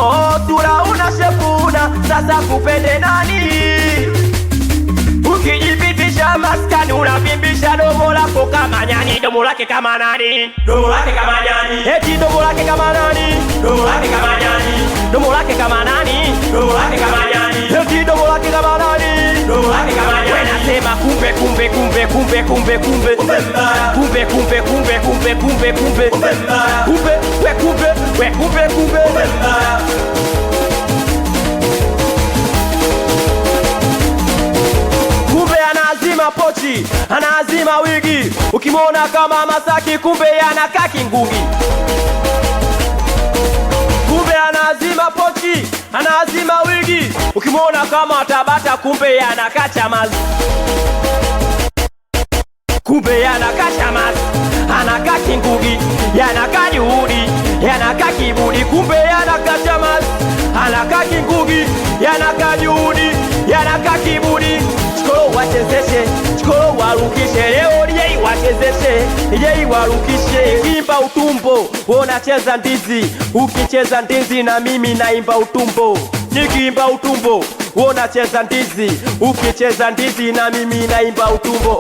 Oh, sura una shefuna, sasa kupende nani? Ukijipitisha maskani unavimbisha domo lako kama nyani. Domo lake kama nani? Domo lake kama nyani. Eti domo lake kama nani? Domo lake kama nyani. Domo lake kama nani? Domo lake kama nyani. Eti domo lake kama nani? Domo lake kama nyani. Wewe nasema kumbe kumbe kumbe kumbe kumbe kumbe kumbe kumbe kumbe kumbe kumbe kumbe kumbe kumbe we kumbe we kumbe kumbe pochi, anaazima wigi. Ukimwona kama Masaki kumbe anakaa Kingungi. Kumbe anaazima pochi, anaazima wigi. Ukimwona kama Tabata kumbe anakaa Chamazi. Kumbe anakaa Chamazi, anakaa Kingungi, anakaa Juhudi, anakaa Kibudi. Kumbe anakaa Chamazi, anakaa Kingungi, anakaa Juhudi, anakaa Kibudi. Chikolo wachezeshe, chikolo warukishe, leo yei wachezeshe, yei warukishe. Imba utumbo, unacheza ndizi, ukicheza ndizi na mimi naimba utumbo. Nikiimba utumbo, unacheza ndizi, ukicheza ndizi na mimi naimba utumbo.